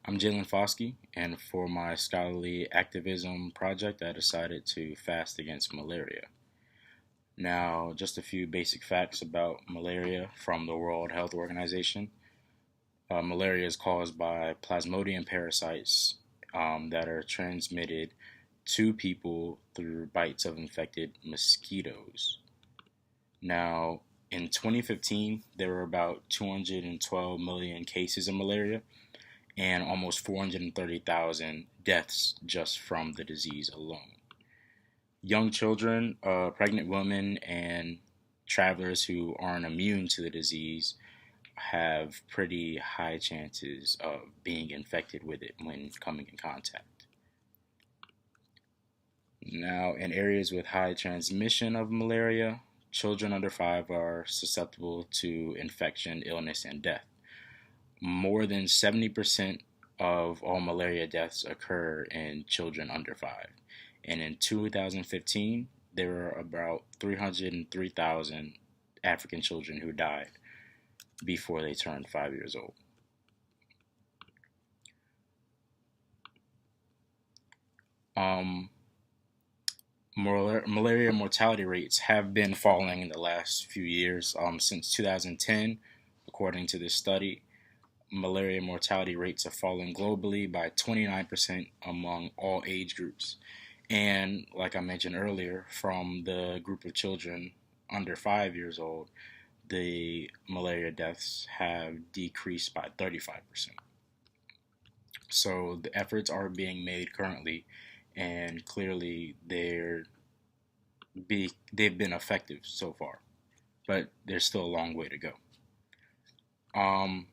I'm Jalen Foskey, and for my scholarly activism project, I decided to fast against malaria. Now, just a few basic facts about malaria from the World Health Organization. Malaria is caused by plasmodium parasites that are transmitted to people through bites of infected mosquitoes. Now, in 2015, there were about 212 million cases of malaria and almost 430,000 deaths just from the disease alone. Young children, pregnant women, and travelers who aren't immune to the disease have pretty high chances of being infected with it when coming in contact. Now, in areas with high transmission of malaria, children under 5 are susceptible to infection, illness, and death. More than 70% of all malaria deaths occur in children under 5. And in 2015, there were about 303,000 African children who died before they turned 5 years old. Malaria mortality rates have been falling in the last few years. Since 2010, according to this study, malaria mortality rates have fallen globally by 29% among all age groups. And like I mentioned earlier, from the group of children under 5 years old, the malaria deaths have decreased by 35%. So the efforts are being made currently, and clearly they've been effective so far, but there's still a long way to go. Um,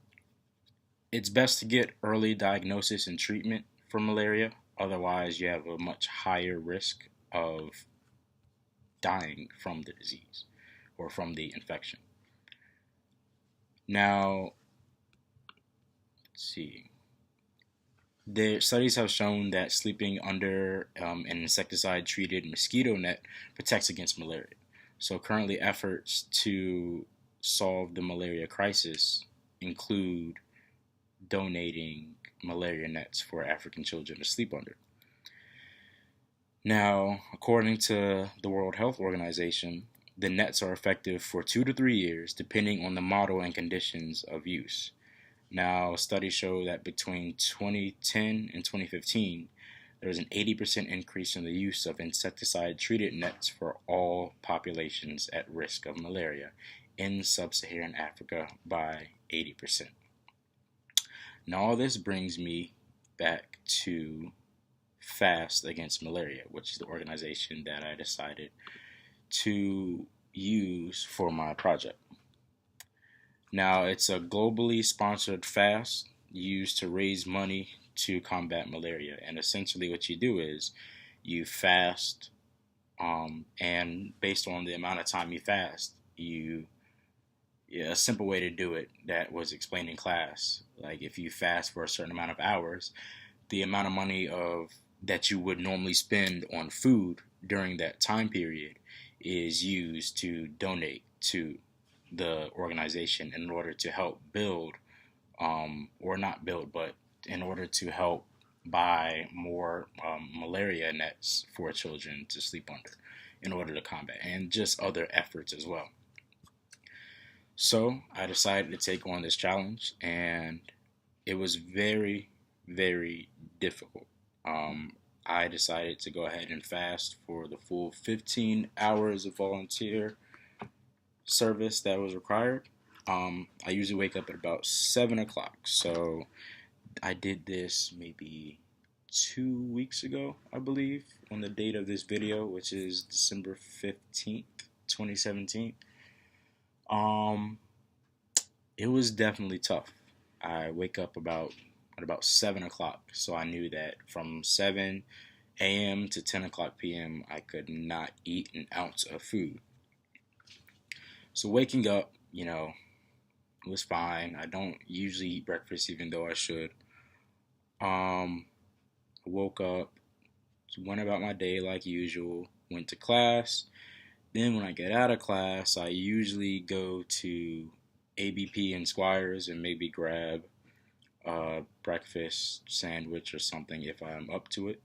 it's best to get early diagnosis and treatment for malaria. Otherwise, you have a much higher risk of dying from the disease or from the infection. Now, let's see. The studies have shown that sleeping under an insecticide-treated mosquito net protects against malaria. So currently, efforts to solve the malaria crisis include donating malaria nets for African children to sleep under. Now, according to the World Health Organization, the nets are effective for 2 to 3 years, depending on the model and conditions of use. Now, studies show that between 2010 and 2015, there was an 80% increase in the use of insecticide-treated nets for all populations at risk of malaria in sub-Saharan Africa by 80%. Now, all this brings me back to Fast Against Malaria, which is the organization that I decided to use for my project. Now, it's a globally sponsored fast used to raise money to combat malaria. And essentially, what you do is you fast, and based on the amount of time you fast, a simple way to do it that was explained in class. Like if you fast for a certain amount of hours, the amount of money that you would normally spend on food during that time period is used to donate to the organization in order to help build, or not build, but in order to help buy more malaria nets for children to sleep under in order to combat, and just other efforts as well. So I decided to take on this challenge, and it was very, very difficult. I decided to go ahead and fast for the full 15 hours of volunteer service that was required. I usually wake up at about 7 o'clock, so I did this maybe 2 weeks ago, I believe, on the date of this video, which is December 15th, 2017. It was definitely tough. I wake up at about 7 o'clock, so I knew that from 7 a.m. to 10 o'clock p.m. I could not eat an ounce of food. So waking up, was fine. I don't usually eat breakfast, even though I should. Woke up, went about my day like usual, went to class. Then when I get out of class, I usually go to ABP and Squires and maybe grab breakfast sandwich or something if I'm up to it,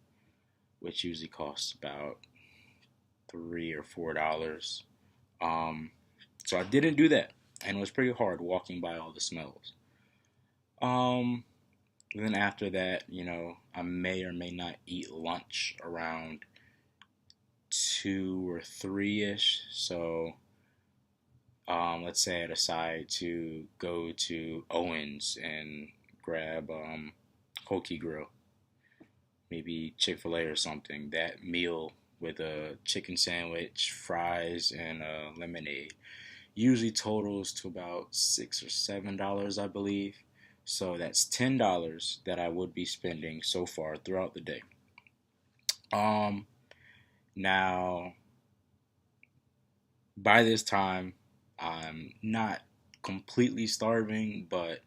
which usually costs about $3 or $4. Um, so I didn't do that, and it was pretty hard walking by all the smells. Um, then after that, I may or may not eat lunch around 2 or 3 ish. So, let's say I decide to go to Owens and grab Hokie Grill, maybe Chick-fil-A or something. That meal with a chicken sandwich, fries, and lemonade usually totals to about $6 or $7, I believe. So that's $10 that I would be spending so far throughout the day. Um, Now by this time, I'm not completely starving, but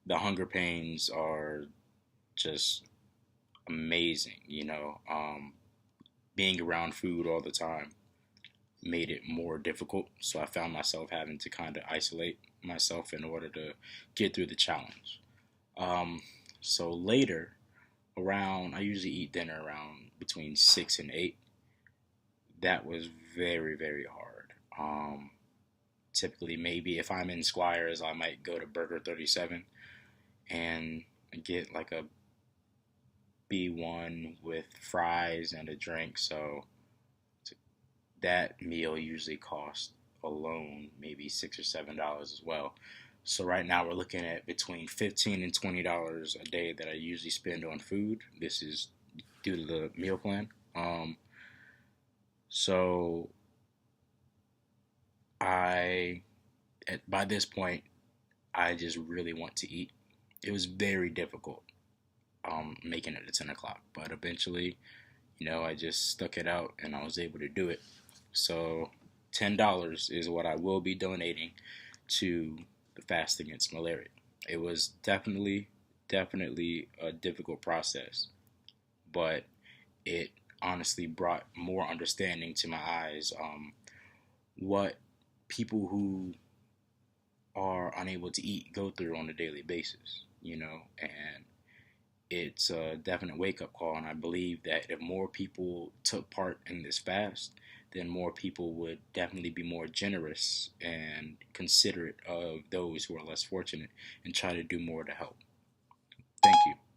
the hunger pains are just amazing. Being around food all the time made it more difficult. So I found myself having to kind of isolate myself in order to get through the challenge. Um, so later, I usually eat dinner around between 6 and 8. That was very, very hard. Typically, maybe if I'm in Squires, I might go to Burger 37 and get like a B1 with fries and a drink. So that meal usually costs alone maybe $6 or $7 as well. So right now we're looking at between $15 and $20 a day that I usually spend on food. This is due to the meal plan. So I, by this point, I just really want to eat. It was very difficult making it to 10 o'clock, but eventually, I just stuck it out and I was able to do it. So $10 is what I will be donating to the Fast Against Malaria. It was definitely a difficult process, but it honestly brought more understanding to my eyes. What people who are unable to eat go through on a daily basis, and it's a definite wake up call. And I believe that if more people took part in this fast, then more people would definitely be more generous and considerate of those who are less fortunate and try to do more to help. Thank you.